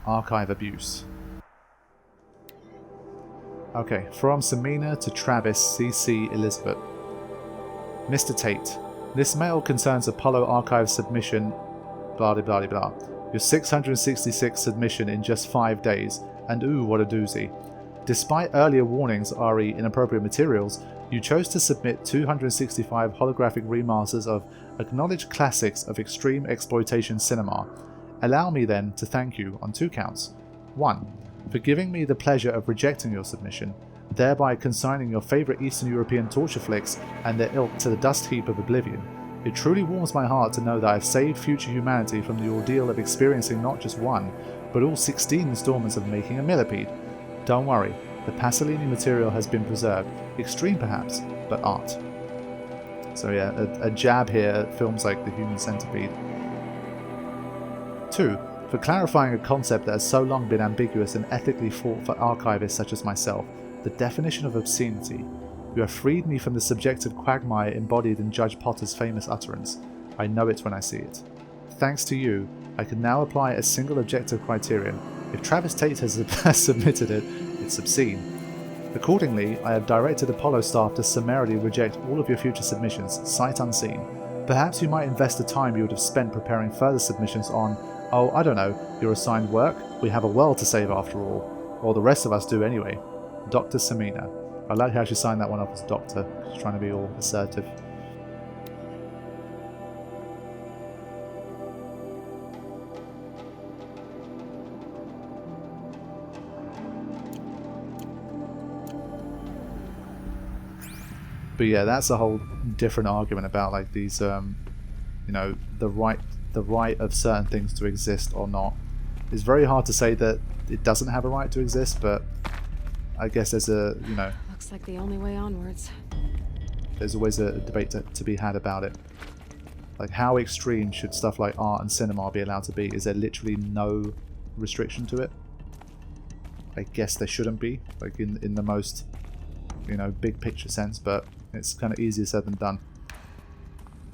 Archive abuse. Okay, from Samina to Travis, CC Elizabet. Mr. Tate, this mail concerns Apollo Archive submission, blah blah blah blah. Your 666 submission in just 5 days, and ooh, what a doozy. Despite earlier warnings re inappropriate materials, you chose to submit 265 holographic remasters of acknowledged classics of extreme exploitation cinema. Allow me then to thank you on 2 counts. 1. For giving me the pleasure of rejecting your submission, thereby consigning your favourite Eastern European torture flicks and their ilk to the dust heap of oblivion. It truly warms my heart to know that I've saved future humanity from the ordeal of experiencing not just one, but all 16 installments of making a millipede. Don't worry, the Pasolini material has been preserved, extreme perhaps, but art. So yeah, a jab here at films like The Human Centipede. 2. For clarifying a concept that has so long been ambiguous and ethically fraught for archivists such as myself, the definition of obscenity. You have freed me from the subjective quagmire embodied in Judge Potter's famous utterance. I know it when I see it. Thanks to you, I can now apply a single objective criterion. If Travis Tate has submitted it, it's obscene. Accordingly, I have directed Apollo staff to summarily reject all of your future submissions, sight unseen. Perhaps you might invest the time you would have spent preparing further submissions on, oh, I don't know, your assigned work? We have a world to save after all. Or the rest of us do anyway. Dr. Samina. I like how she signed that one off as Doctor. She's trying to be all assertive. But yeah, that's a whole different argument about like these, you know, the right of certain things to exist or not. It's very hard to say that it doesn't have a right to exist, but I guess there's a, you know... Looks like the only way onwards. There's always a debate to be had about it. Like, how extreme should stuff like art and cinema be allowed to be? Is there literally no restriction to it? I guess there shouldn't be, like in the most, you know, big picture sense, but it's kind of easier said than done.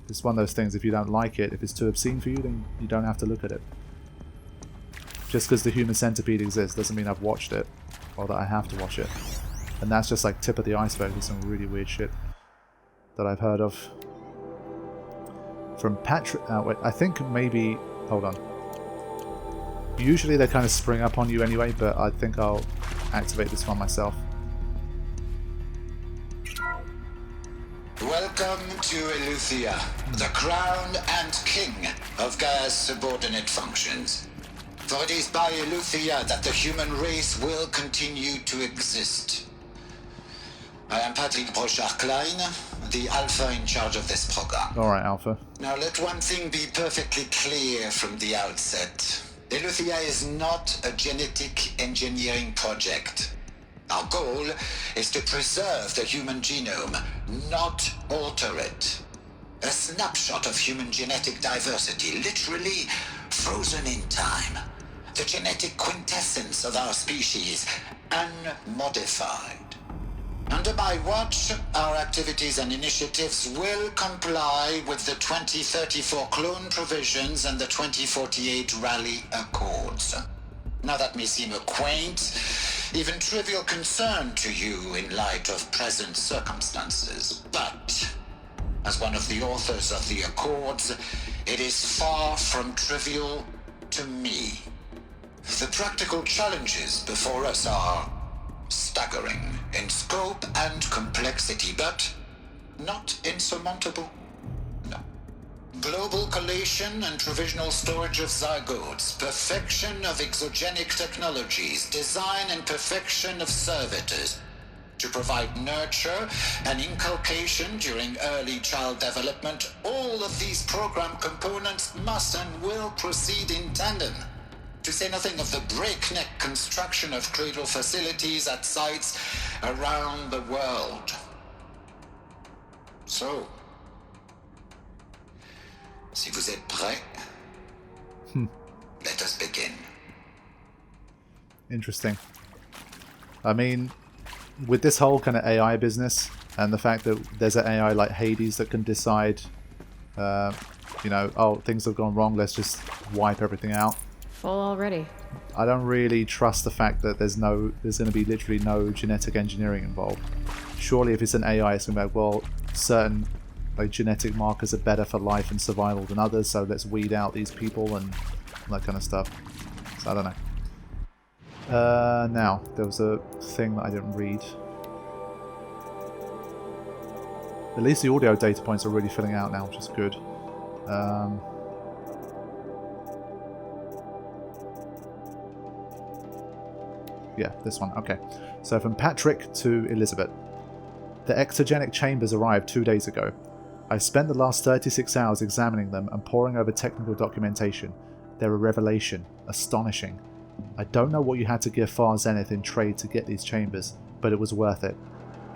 It's one of those things, if you don't like it, if it's too obscene for you, then you don't have to look at it. Just because The Human Centipede exists doesn't mean I've watched it, or that I have to watch it. And that's just like tip of the iceberg with some really weird shit that I've heard of. From Patrick... wait, I think maybe... Hold on. Usually they kind of spring up on you anyway, but I think I'll activate this one myself. Welcome to Eleuthia, the crown and king of Gaia's subordinate functions. For it is by Eleuthia that the human race will continue to exist. I am Patrick Brochard-Klein, the Alpha in charge of this program. Alright, Alpha. Now let one thing be perfectly clear from the outset. Eleuthia is not a genetic engineering project. Our goal is to preserve the human genome, not alter it. A snapshot of human genetic diversity, literally frozen in time. The genetic quintessence of our species, unmodified. Under my watch, our activities and initiatives will comply with the 2034 clone provisions and the 2048 Rally Accords. Now that may seem a quaint, even trivial concern to you in light of present circumstances, but as one of the authors of the Accords, it is far from trivial to me. The practical challenges before us are staggering in scope and complexity, but not insurmountable. No. Global collation and provisional storage of zygotes, perfection of exogenic technologies, design and perfection of servitors, to provide nurture and inculcation during early child development. All of these program components must and will proceed in tandem. To say nothing of the breakneck construction of cradle facilities at sites around the world. So, si vous êtes prêts, let us begin. Interesting. I mean, with this whole kind of AI business, and the fact that there's an AI like Hades that can decide, you know, oh, things have gone wrong, let's just wipe everything out. Full already. I don't really trust the fact that there's going to be literally no genetic engineering involved. Surely if it's an AI, it's going to be like, well, certain like genetic markers are better for life and survival than others, so let's weed out these people and that kind of stuff. So I don't know. Now, there was a thing that I didn't read. At least the audio data points are really filling out now, which is good. Yeah, this one. Okay. So from Patrick to Elizabet. The exogenic chambers arrived 2 days ago. I spent the last 36 hours examining them and poring over technical documentation. They're a revelation. Astonishing. I don't know what you had to give Far Zenith in trade to get these chambers, but it was worth it.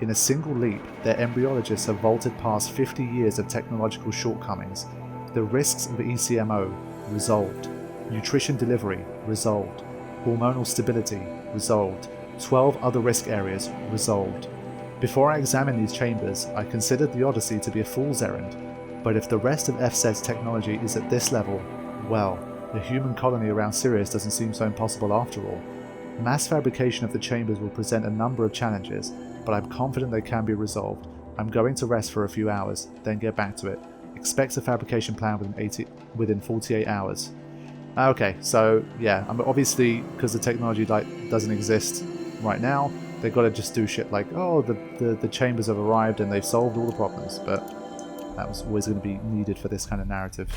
In a single leap, their embryologists have vaulted past 50 years of technological shortcomings. The risks of ECMO, resolved. Nutrition delivery, resolved. Hormonal stability, resolved. 12 other risk areas, resolved. Before I examined these chambers, I considered the Odyssey to be a fool's errand, but if the rest of FZ's technology is at this level, well, a human colony around Sirius doesn't seem so impossible after all. Mass fabrication of the chambers will present a number of challenges, but I'm confident they can be resolved. I'm going to rest for a few hours, then get back to it. Expect a fabrication plan within 48 hours. Okay, so yeah, obviously because the technology doesn't exist right now, they've got to just do shit like, oh, the chambers have arrived and they've solved all the problems, but that was always going to be needed for this kind of narrative.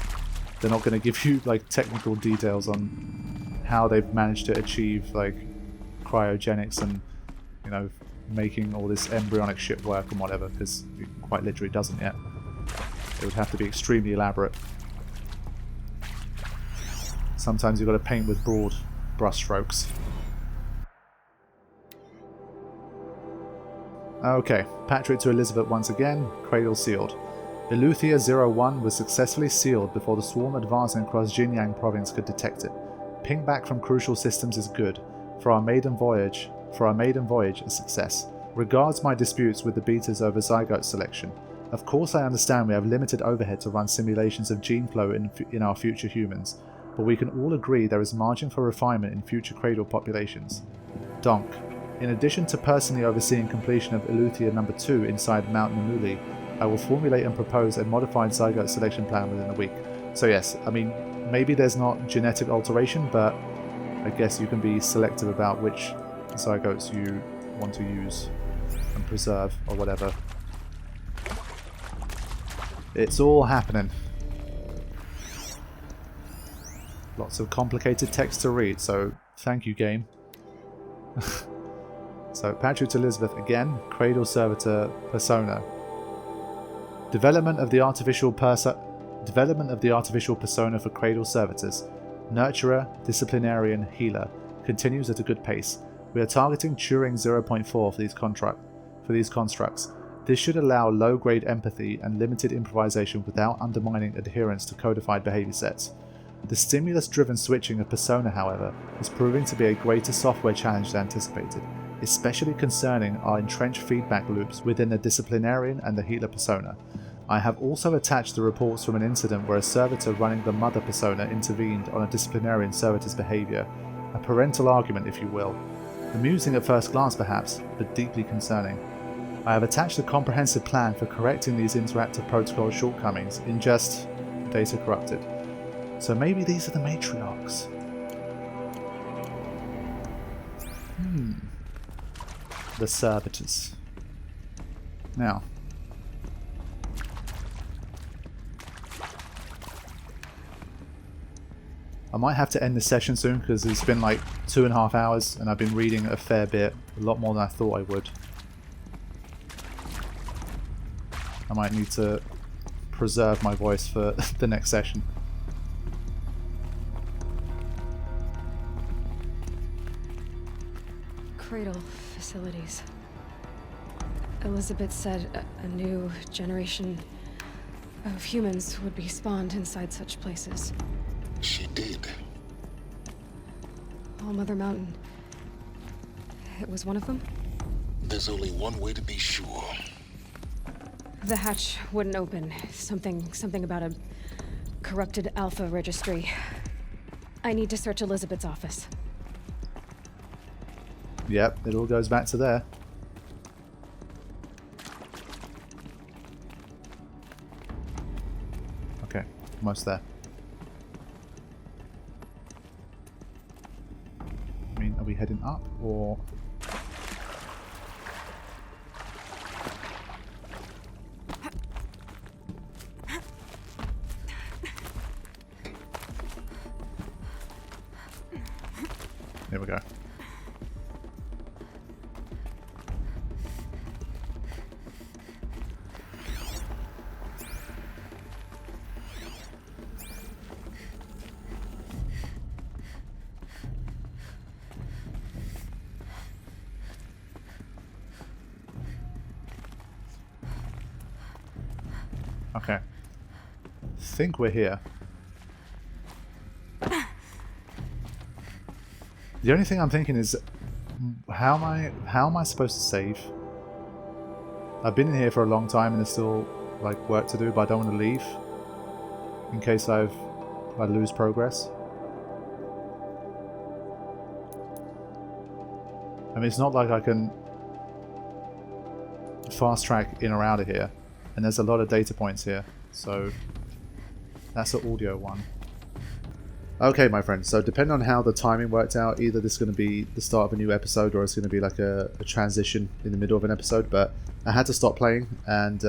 They're not going to give you like technical details on how they've managed to achieve like cryogenics and, you know, making all this embryonic shit work and whatever, because it quite literally doesn't yet. It would have to be extremely elaborate. Sometimes you've got to paint with broad brushstrokes. Okay, Patrick to Elizabet once again, cradle sealed. Eleuthia 01 was successfully sealed before the swarm advancing across Xinjiang province could detect it. Ping back from crucial systems is good. For our maiden voyage, a success. Regards my disputes with the betas over zygote selection. Of course I understand we have limited overhead to run simulations of gene flow in our future humans, but we can all agree there is margin for refinement in future cradle populations. Donk. In addition to personally overseeing completion of Eleuthia No. 2 inside Mount Namuli, I will formulate and propose a modified zygote selection plan within a week. So yes, I mean, maybe there's not genetic alteration, but I guess you can be selective about which zygotes you want to use and preserve or whatever. It's all happening. Lots of complicated text to read, so thank you, game. So, Patrick to Elizabeth again, Cradle Servitor Persona. Development of the artificial persona for Cradle Servitors. Nurturer, Disciplinarian, Healer. Continues at a good pace. We are targeting Turing 0.4 for these constructs. This should allow low-grade empathy and limited improvisation without undermining adherence to codified behavior sets. The stimulus-driven switching of persona, however, is proving to be a greater software challenge than anticipated, especially concerning our entrenched feedback loops within the disciplinarian and the healer persona. I have also attached the reports from an incident where a servitor running the mother persona intervened on a disciplinarian servitor's behavior. A parental argument, if you will. Amusing at first glance perhaps, but deeply concerning. I have attached a comprehensive plan for correcting these interactive protocol shortcomings in just data corrupted. So maybe these are the matriarchs. The servitors. Now. I might have to end the session soon because it's been like 2.5 hours and I've been reading a fair bit, a lot more than I thought I would. I might need to preserve my voice for the next session. Cradle facilities. Elizabet said a new generation of humans would be spawned inside such places. She did. All Mother Mountain. It was one of them? There's only one way to be sure. The hatch wouldn't open. Something about a corrupted alpha registry. I need to search Elizabet's office. Yep, it all goes back to there. Okay, almost there. I mean, are we heading up or... There we go. Okay. I think we're here. The only thing I'm thinking is, how am I supposed to save? I've been in here for a long time and there's still like work to do, but I don't want to leave in case I lose progress. I mean, it's not like I can fast track in or out of here, and there's a lot of data points here, so that's the audio one. Okay, my friends, so depending on how the timing worked out, either this is going to be the start of a new episode or it's going to be like a transition in the middle of an episode, but I had to stop playing, and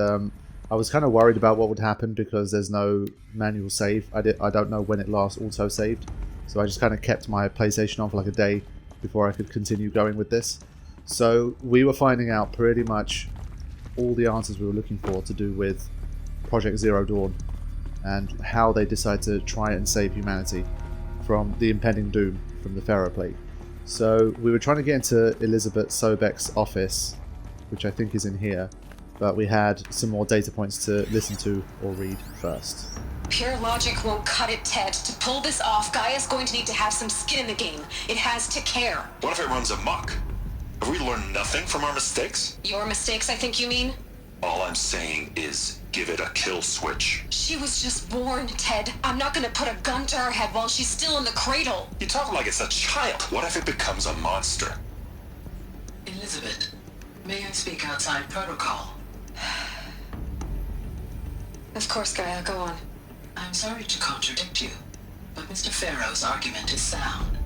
I was kind of worried about what would happen because there's no manual save. I don't know when it last auto-saved, so I just kind of kept my PlayStation on for like a day before I could continue going with this. So we were finding out pretty much all the answers we were looking for to do with Project Zero Dawn and how they decide to try and save humanity from the impending doom from the Pharaoh Plague. So we were trying to get into Elizabet Sobeck's office, which I think is in here, but we had some more data points to listen to or read first. Pure logic won't cut it, Ted. To pull this off, Gaia's going to need to have some skin in the game. It has to care. What if it runs amok? Have we learned nothing from our mistakes? Your mistakes, I think you mean? All I'm saying is, give it a kill switch. She was just born, Ted. I'm not gonna put a gun to her head while she's still in the cradle. You talk like it's a child. What if it becomes a monster? Elizabet, may I speak outside protocol? Of course, Gaia, go on. I'm sorry to contradict you, but Mr. Pharaoh's argument is sound.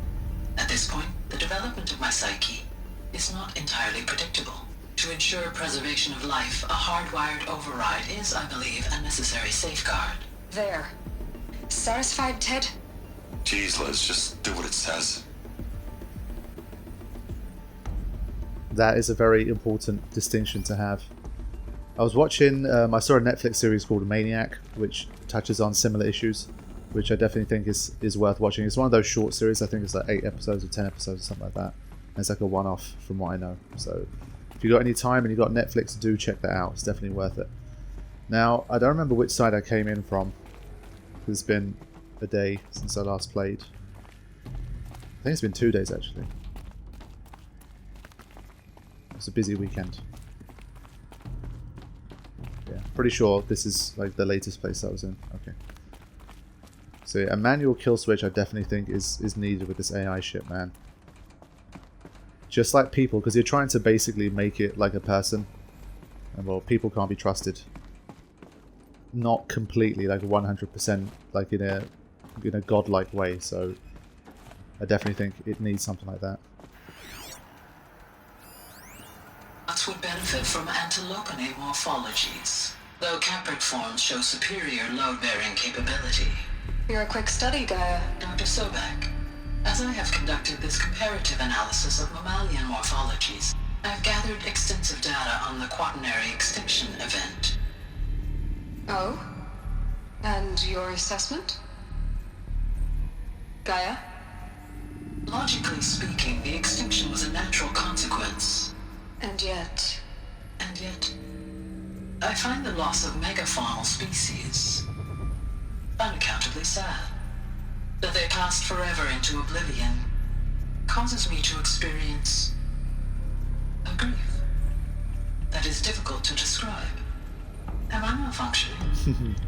At this point, the development of my psyche is not entirely predictable. To ensure preservation of life, a hardwired override is, I believe, a necessary safeguard. There. Satisfied, Ted? Jeez, Liz, just do what it says. That is a very important distinction to have. I was watching, I saw a Netflix series called Maniac, which touches on similar issues, which I definitely think is worth watching. It's one of those short series, I think it's like 8 episodes or 10 episodes or something like that. And it's like a one-off from what I know. So if you've got any time and you've got Netflix, do check that out. It's definitely worth it. Now, I don't remember which side I came in from. It's been a day since I last played. I think it's been 2 days actually. It was a busy weekend. Yeah, pretty sure this is like the latest place I was in. Okay. So yeah, a manual kill switch I definitely think is needed with this AI shit, man. Just like people, because you're trying to basically make it like a person. And well, people can't be trusted. Not completely, like 100%, like in a godlike way, so I definitely think it needs something like that. Mott would benefit from antilocene morphologies, though Caprid forms show superior load-bearing capability. You're a quick study, Gaia. Dr. Sobeck, as I have conducted this comparative analysis of mammalian morphologies, I have gathered extensive data on the quaternary extinction event. Oh? And your assessment? Gaia? Logically speaking, the extinction was a natural consequence. And yet, I find the loss of megafaunal species unaccountably sad. That they passed forever into oblivion causes me to experience a grief that is difficult to describe. Am I malfunctioning?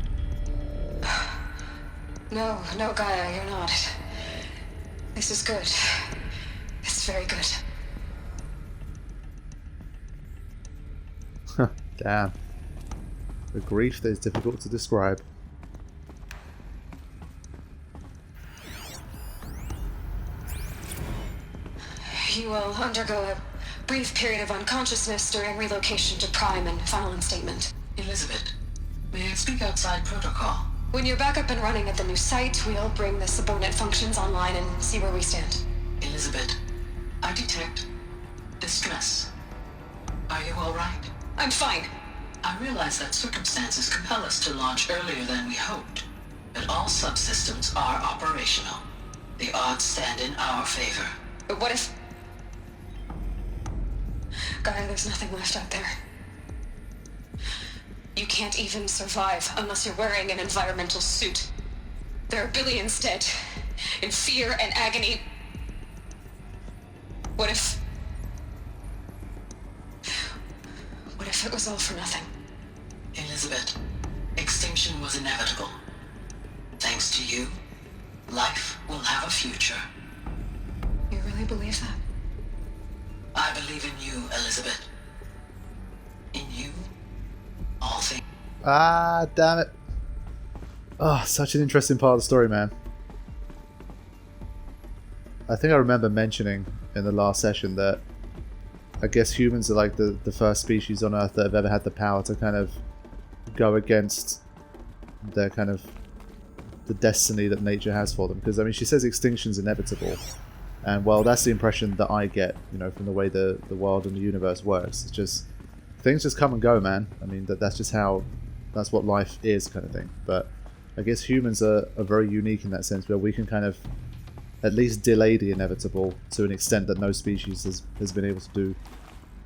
No, Gaia, you're not. This is good. It's very good. Damn. A grief that is difficult to describe. You will undergo a brief period of unconsciousness during relocation to Prime and final instatement. Elizabet, may I speak outside protocol? When you're back up and running at the new site, we'll bring the subordinate functions online and see where we stand. Elizabet, I detect distress. Are you all right? I'm fine. I realize that circumstances compel us to launch earlier than we hoped, but all subsystems are operational. The odds stand in our favor. But what if... Gaia, there's nothing left out there. You can't even survive unless you're wearing an environmental suit. There are billions dead, in fear and agony. What if it was all for nothing? Elizabet, extinction was inevitable. Thanks to you, life will have a future. You really believe that? I believe in you, Elizabet. In you, all things. Ah, damn it. Oh, such an interesting part of the story, man. I think I remember mentioning in the last session that I guess humans are like the first species on Earth that have ever had the power to kind of go against their kind of the destiny that nature has for them. Because I mean, she says extinction's inevitable, and well, that's the impression that I get, you know, from the way the world and the universe works. It's just things just come and go, man. I mean, that's just how, that's what life is, kind of thing. But I guess humans are very unique in that sense, where we can kind of at least delay the inevitable to an extent that no species has been able to do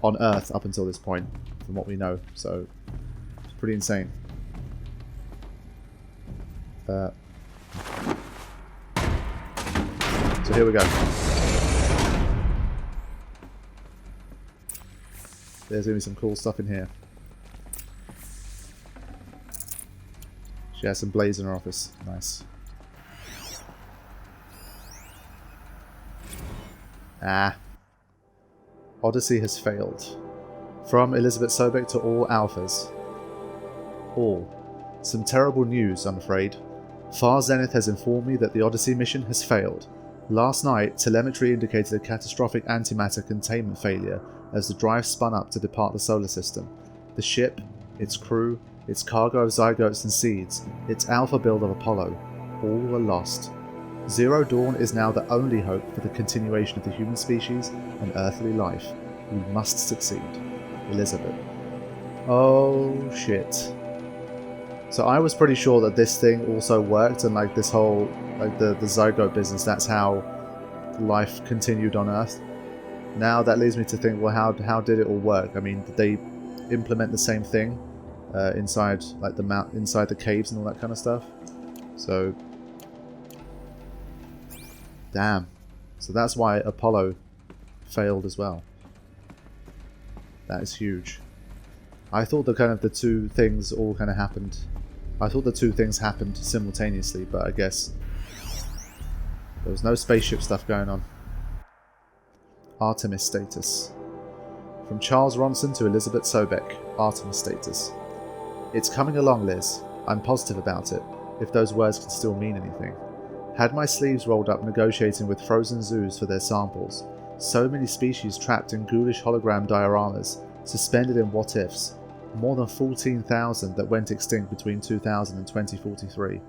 on Earth up until this point, from what we know. So it's pretty insane. So here we go. There's going to be some cool stuff in here. She has some blades in her office. Nice. Ah. Odyssey has failed. From Elizabet Sobeck to all alphas. All. Some terrible news, I'm afraid. Far Zenith has informed me that the Odyssey mission has failed. Last night, telemetry indicated a catastrophic antimatter containment failure as the drive spun up to depart the solar system. The ship, its crew, its cargo of zygotes and seeds, its alpha build of Apollo, all were lost. Zero Dawn is now the only hope for the continuation of the human species and earthly life. We must succeed. Elizabet. Oh shit. So I was pretty sure that this thing also worked, and like this whole, like the zygote business, that's how life continued on Earth. Now that leads me to think, well, how did it all work? I mean, did they implement the same thing inside like inside the caves and all that kind of stuff? So, damn. So that's why Apollo failed as well. That is huge. I thought that kind of the two things all kind of happened. I thought the two things happened simultaneously, but I guess there was no spaceship stuff going on. Artemis status. From Charles Ronson to Elizabet Sobeck. Artemis status. It's coming along, Liz. I'm positive about it, if those words can still mean anything. Had my sleeves rolled up negotiating with frozen zoos for their samples. So many species trapped in ghoulish hologram dioramas, suspended in what-ifs. More than 14,000 that went extinct between 2000 and 2043.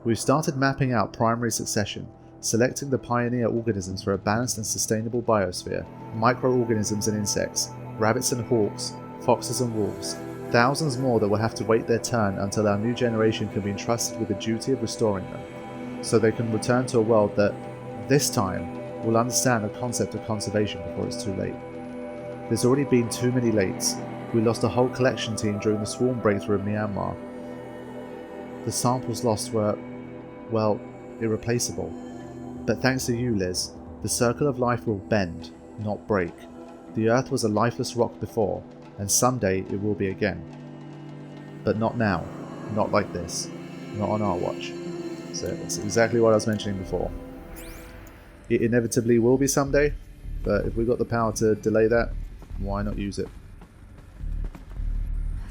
We've started mapping out primary succession, selecting the pioneer organisms for a balanced and sustainable biosphere, microorganisms and insects, rabbits and hawks, foxes and wolves, thousands more that will have to wait their turn until our new generation can be entrusted with the duty of restoring them, so they can return to a world that, this time, will understand the concept of conservation before it's too late. There's already been too many lates. We lost a whole collection team during the swarm breakthrough in Myanmar. The samples lost were, well, irreplaceable. But thanks to you, Liz, the circle of life will bend, not break. The Earth was a lifeless rock before, and someday it will be again. But not now. Not like this. Not on our watch. So it's exactly what I was mentioning before. It inevitably will be someday, but if we've got the power to delay that, why not use it?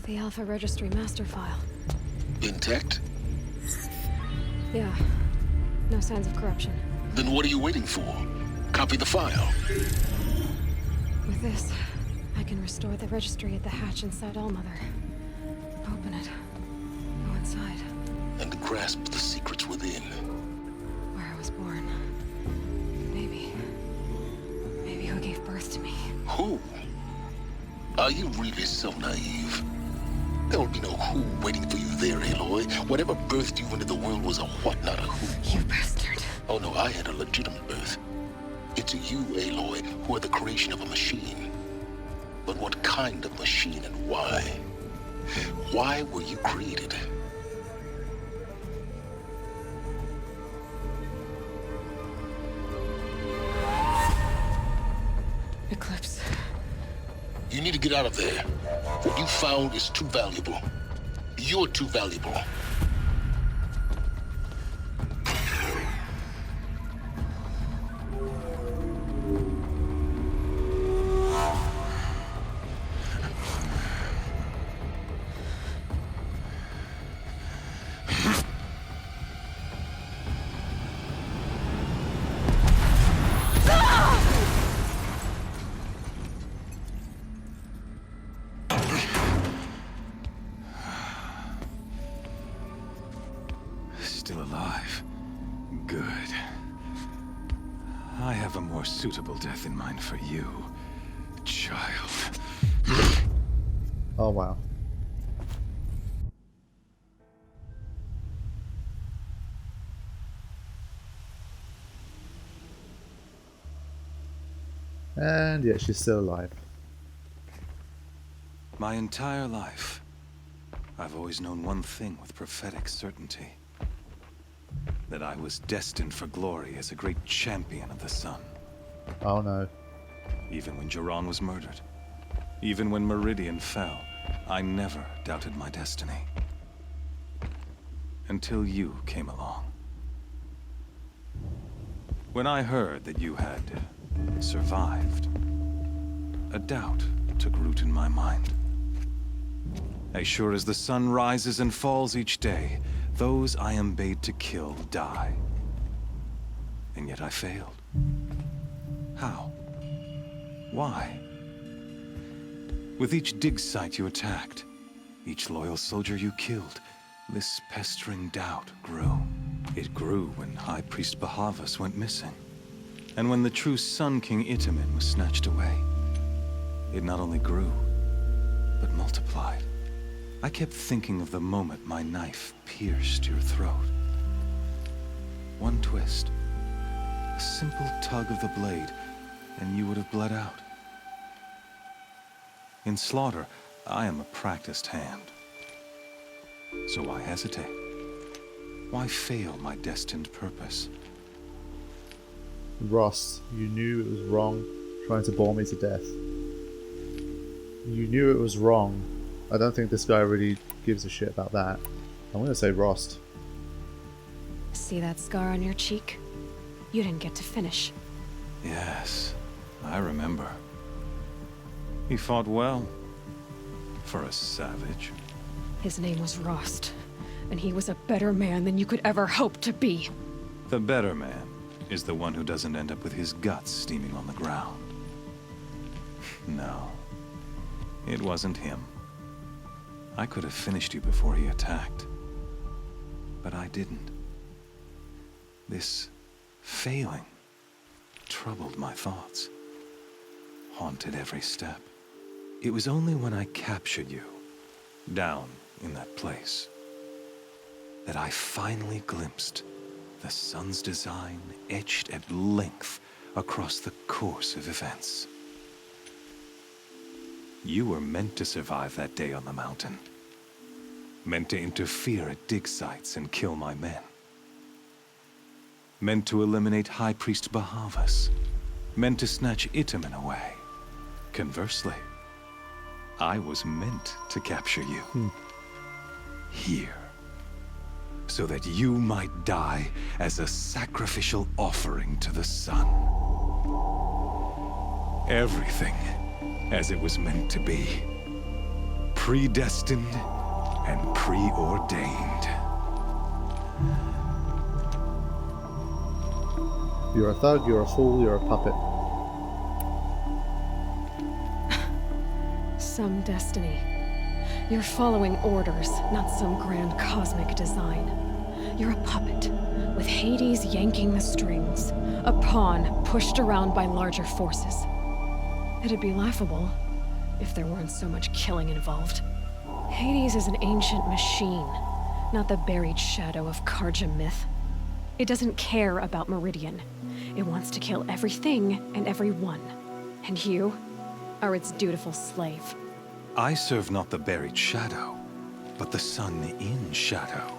The Alpha Registry master file. Intact? Yeah. No signs of corruption. Then what are you waiting for? Copy the file. With this, I can restore the registry at the hatch inside Allmother. Open it. Go inside. And grasp the secrets within. Where I was born. Maybe who gave birth to me. Who? Are you really so naive? There will be no who waiting for you there, Aloy. Whatever birthed you into the world was a what, not a who. You bastard. Oh no, I had a legitimate birth. It's you, Aloy, who are the creation of a machine. But what kind of machine and why? Why were you created? Eclipse. You need to get out of there. What you found is too valuable. You're too valuable. Still alive. Good. I have a more suitable death in mind for you, child. Oh wow. And yet she's still alive. My entire life, I've always known one thing with prophetic certainty. That I was destined for glory as a great champion of the sun. Oh no. Even when Jiran was murdered, even when Meridian fell, I never doubted my destiny. Until you came along. When I heard that you had survived, a doubt took root in my mind. As sure as the sun rises and falls each day, those I am bade to kill die. And yet I failed. How? Why? With each dig site you attacked, each loyal soldier you killed, this pestering doubt grew. It grew when High Priest Bahavas went missing, and when the true Sun King Itamen was snatched away. It not only grew, but multiplied. I kept thinking of the moment my knife pierced your throat. One twist, a simple tug of the blade, and you would have bled out. In slaughter, I am a practiced hand. So why hesitate? Why fail my destined purpose? Ross, you knew it was wrong trying to bore me to death. You knew it was wrong. I don't think this guy really gives a shit about that. I'm gonna say Rost. See that scar on your cheek? You didn't get to finish. Yes, I remember. He fought well. For a savage. His name was Rost, and he was a better man than you could ever hope to be. The better man is the one who doesn't end up with his guts steaming on the ground. No, it wasn't him. I could have finished you before he attacked. But I didn't. This failing troubled my thoughts, haunted every step. It was only when I captured you, down in that place, that I finally glimpsed the sun's design etched at length across the course of events. You were meant to survive that day on the mountain. Meant to interfere at dig sites and kill my men. Meant to eliminate High Priest Bahavas. Meant to snatch Itamen away. Conversely, I was meant to capture you. Here. so that you might die as a sacrificial offering to the sun. Everything as it was meant to be. Predestined and preordained. You're a thug, you're a fool, you're a puppet. Some destiny. You're following orders, not some grand cosmic design. You're a puppet, with Hades yanking the strings. A pawn pushed around by larger forces. It'd be laughable if there weren't so much killing involved. Hades is an ancient machine, not the buried shadow of Karja myth. It doesn't care about Meridian. It wants to kill everything and everyone. And you are its dutiful slave. I serve not the buried shadow, but the sun in shadow.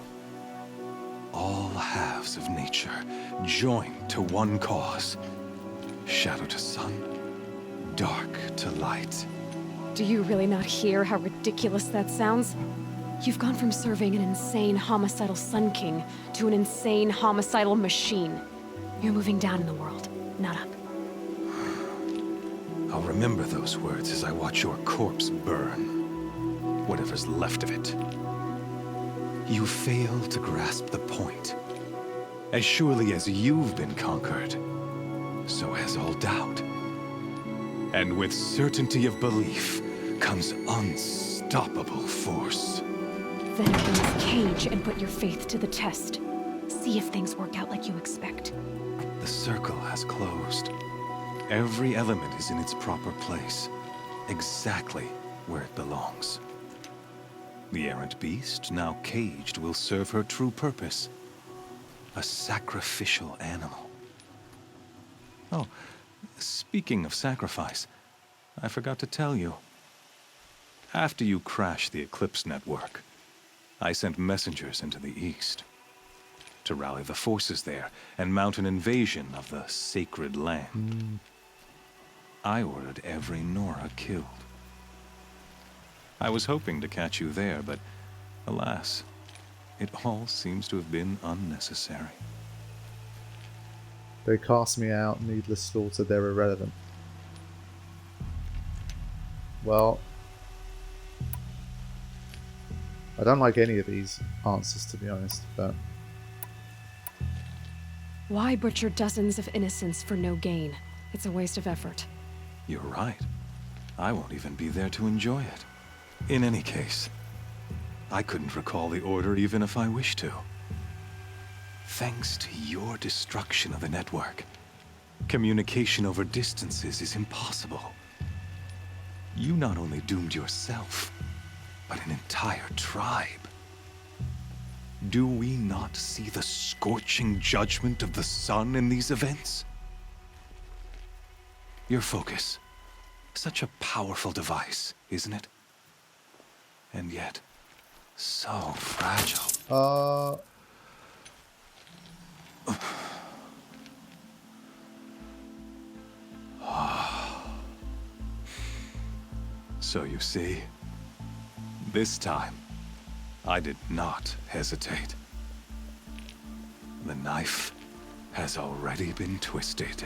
All halves of nature joined to one cause. Shadow to sun, dark to light. Do you really not hear how ridiculous that sounds? You've gone from serving an insane homicidal Sun King to an insane homicidal machine. You're moving down in the world, not up. I'll remember those words as I watch your corpse burn. Whatever's left of it. You fail to grasp the point. As surely as you've been conquered, so has all doubt. And with certainty of belief comes unstoppable force. Then open this cage and put your faith to the test. See if things work out like you expect. The circle has closed. Every element is in its proper place, exactly where it belongs. The errant beast, now caged, will serve her true purpose. A sacrificial animal. Oh, speaking of sacrifice, I forgot to tell you. After you crashed the Eclipse network, I sent messengers into the east to rally the forces there and mount an invasion of the sacred land. I ordered every Nora killed. I was hoping to catch you there, but alas, it all seems to have been unnecessary. They cast me out, needless slaughter, they're irrelevant. Well, I don't like any of these answers, to be honest, but... Why butcher dozens of innocents for no gain? It's a waste of effort. You're right. I won't even be there to enjoy it. In any case, I couldn't recall the order even if I wished to. Thanks to your destruction of the network, communication over distances is impossible. You not only doomed yourself, but an entire tribe. Do we not see the scorching judgment of the sun in these events? Your focus. Such a powerful device, isn't it? And yet, so fragile. So you see, this time, I did not hesitate. The knife has already been twisted.